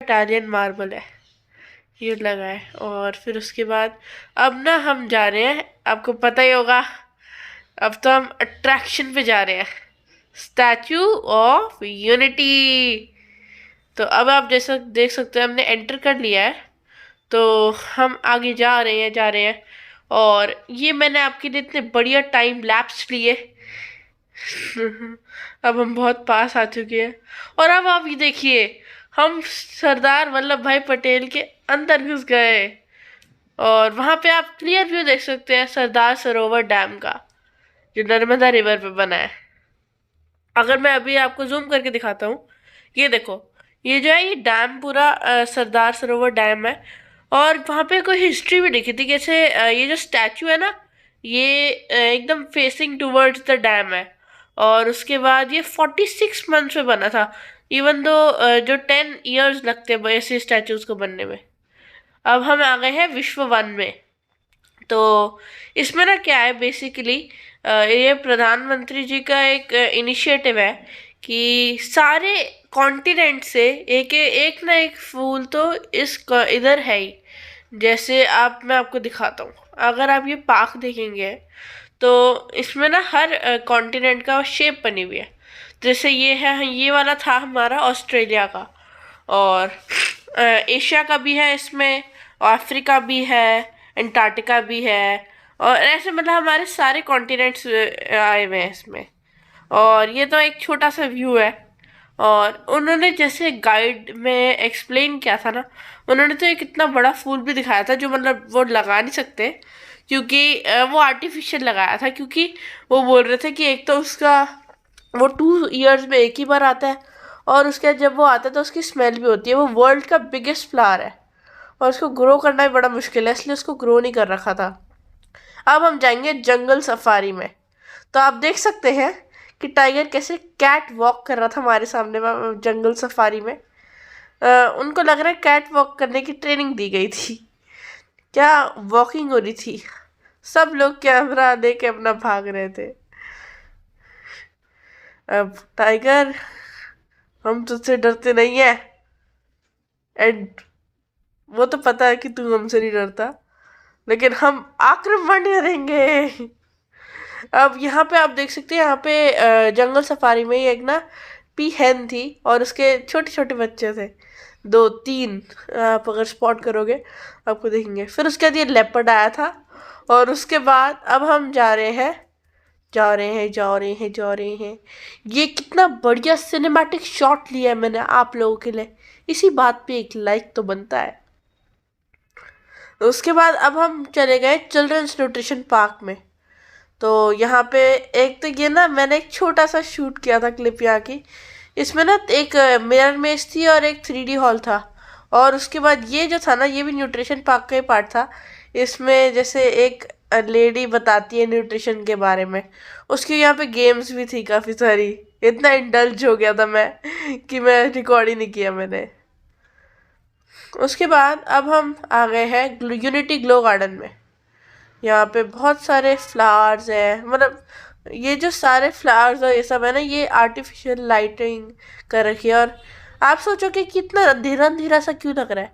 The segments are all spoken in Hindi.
इटालियन मार्बल है, ये लगा है। और फिर उसके बाद अब ना हम जा रहे हैं, आपको पता ही होगा, अब तो हम अट्रैक्शन पे जा रहे हैं, स्टैचू ऑफ यूनिटी। तो अब आप जैसा देख सकते हैं हमने एंटर कर लिया है, तो हम आगे जा रहे हैं। और ये मैंने आपके लिए इतने बढ़िया टाइम लैप्स लिए। अब हम बहुत पास आ चुके हैं। और अब आप ये देखिए, हम सरदार वल्लभ भाई पटेल के अंदर घुस गए। और वहां पे आप क्लियर व्यू देख सकते हैं सरदार सरोवर डैम का, जो नर्मदा रिवर पे बना है। अगर मैं अभी आपको जूम करके दिखाता हूँ, ये देखो, ये जो है ये डैम पूरा सरदार सरोवर डैम है। और वहाँ पे कोई हिस्ट्री भी लिखी थी, कैसे ये जो स्टैचू है ना, ये एकदम फेसिंग टूवर्ड्स द डैम है। और उसके बाद ये 46 मंथ्स में बना था, इवन दो जो 10 years लगते हैं ऐसे स्टैचूज को बनने में। अब हम आ गए हैं विश्व वन में। तो इसमें ना क्या है बेसिकली, ये प्रधानमंत्री जी का एक इनिशिएटिव है कि सारे कॉन्टिनेंट से एक एक ना एक फूल तो इधर है ही। जैसे मैं आपको दिखाता हूँ, अगर आप ये पार्क देखेंगे तो इसमें ना हर कॉन्टिनेंट का शेप बनी हुई है। जैसे ये है, ये वाला था हमारा ऑस्ट्रेलिया का, और एशिया का भी है इसमें, अफ्रीका भी है, अंटार्कटिका भी है। और ऐसे मतलब हमारे सारे कॉन्टिनेंट्स आए हुए हैं इसमें। और ये तो एक छोटा सा व्यू है। और उन्होंने जैसे गाइड में एक्सप्लेन किया था ना, उन्होंने तो एक इतना बड़ा फूल भी दिखाया था जो मतलब वो लगा नहीं सकते, क्योंकि वो आर्टिफिशियल लगाया था। क्योंकि वो बोल रहे थे कि एक तो उसका वो 2 years में एक ही बार आता है, और उसके बाद जब वो आता है तो उसकी स्मेल भी होती है। वो वर्ल्ड का बिगेस्ट फ्लावर है, और उसको ग्रो करना भी बड़ा मुश्किल है, इसलिए उसको ग्रो नहीं कर रखा था। अब हम जाएंगे जंगल सफारी में। तो आप देख सकते हैं कि टाइगर कैसे कैट वॉक कर रहा था हमारे सामने जंगल सफारी में। उनको लग रहा है कैट वॉक करने की ट्रेनिंग दी गई थी, क्या वॉकिंग हो रही थी। सब लोग कैमरा लेके अपना भाग रहे थे। अब टाइगर, हम तुझसे डरते नहीं है, एंड वो तो पता है कि तू हमसे नहीं डरता, लेकिन हम आक्रमण करेंगे। अब यहाँ पे आप देख सकते हैं, यहाँ पे जंगल सफारी में एक ना पीहेन थी, और उसके छोटे छोटे बच्चे थे, 2 3। आप अगर स्पॉट करोगे आपको देखेंगे। फिर उसके बाद ये लेपर्ड आया था। और उसके बाद अब हम जा रहे हैं, जा रहे हैं, जा रहे हैं, जा रहे हैं। ये कितना बढ़िया सिनेमैटिक शॉट लिया है मैंने आप लोगों के लिए, इसी बात पे एक लाइक तो बनता है। उसके बाद अब हम चले गए चिल्ड्रंस न्यूट्रिशन पार्क में। तो यहाँ पे एक तो ये ना मैंने एक छोटा सा शूट किया था क्लिप यहाँ की। इसमें ना एक मिरर मेज थी और एक 3D हॉल था। और उसके बाद ये जो था ना, ये भी न्यूट्रिशन पार्क का ही पार्ट था। इसमें जैसे एक लेडी बताती है न्यूट्रिशन के बारे में, उसकी यहाँ पे गेम्स भी थी काफ़ी सारी। इतना इंडल्ज हो गया था मैं कि मैं रिकॉर्ड ही नहीं किया मैंने। उसके बाद अब हम आ गए हैं यूनिटी ग्लो गार्डन में। यहाँ पे बहुत सारे फ्लावर्स हैं, मतलब ये जो सारे फ्लावर्स और ये सब है ना, ये आर्टिफिशियल लाइटिंग कर रखी है। और आप सोचो कि कितना अंधेरा अंधेरा सा क्यों लग रहा है,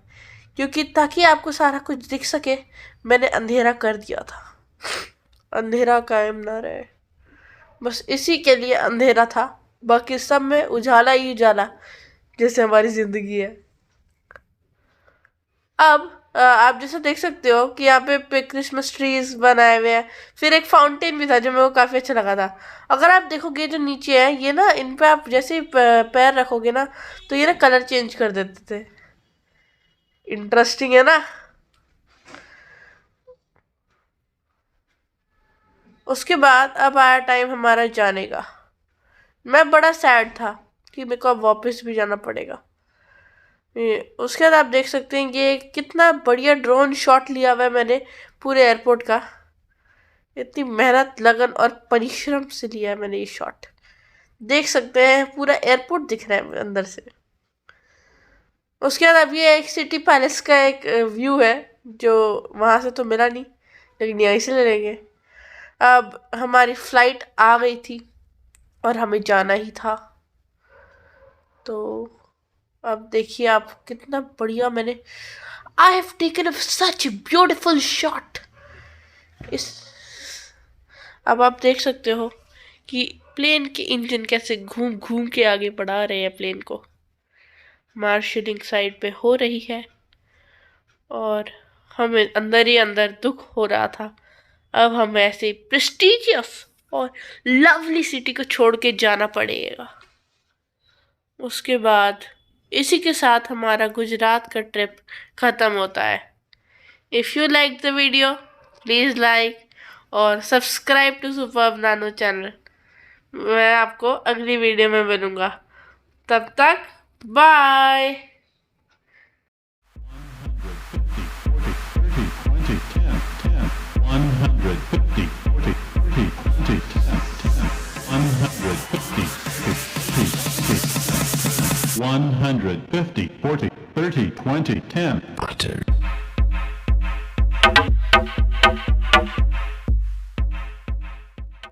क्योंकि ताकि आपको सारा कुछ दिख सके मैंने अंधेरा कर दिया था, अंधेरा कायम ना रहे, बस इसी के लिए अंधेरा था। बाकी सब में उजाला ही उजाला, जैसे हमारी ज़िंदगी है। अब आप जैसे देख सकते हो कि यहाँ पे क्रिसमस ट्रीज बनाए हुए हैं। फिर एक फाउंटेन भी था जो मेरे को काफ़ी अच्छा लगा था। अगर आप देखोगे जो नीचे है ये ना, इन पे आप जैसे ही पैर रखोगे ना, तो ये ना कलर चेंज कर देते थे। इंटरेस्टिंग है ना। उसके बाद अब आया टाइम हमारा जाने का। मैं बड़ा सैड था कि मेरे को अब वापस भी जाना पड़ेगा। उसके बाद आप देख सकते हैं कि कितना बढ़िया ड्रोन शॉट लिया हुआ है मैंने पूरे एयरपोर्ट का। इतनी मेहनत लगन और परिश्रम से लिया है मैंने ये शॉट। देख सकते हैं पूरा एयरपोर्ट दिख रहा है अंदर से। उसके बाद अब ये एक सिटी पैलेस का एक व्यू है, जो वहाँ से तो मिला नहीं, लेकिन यहीं से ले लेंगे। अब हमारी फ्लाइट आ गई थी और हमें जाना ही था। तो अब देखिए आप कितना बढ़िया मैंने I have taken such beautiful shot. इस अब आप देख सकते हो कि प्लेन के इंजन कैसे घूम घूम के आगे बढ़ा रहे हैं प्लेन को। मार्शलिंग साइड पे हो रही है और हमें अंदर ही अंदर दुख हो रहा था। अब हमें ऐसे प्रेस्टिजियस और लवली सिटी को छोड़ के जाना पड़ेगा। उसके बाद इसी के साथ हमारा गुजरात का ट्रिप ख़त्म होता है। If you like the video please like और सब्सक्राइब टू सुपर्ब नानो चैनल। मैं आपको अगली वीडियो में मिलूँगा, तब तक बाय। 150, 40, 30, 20, 10.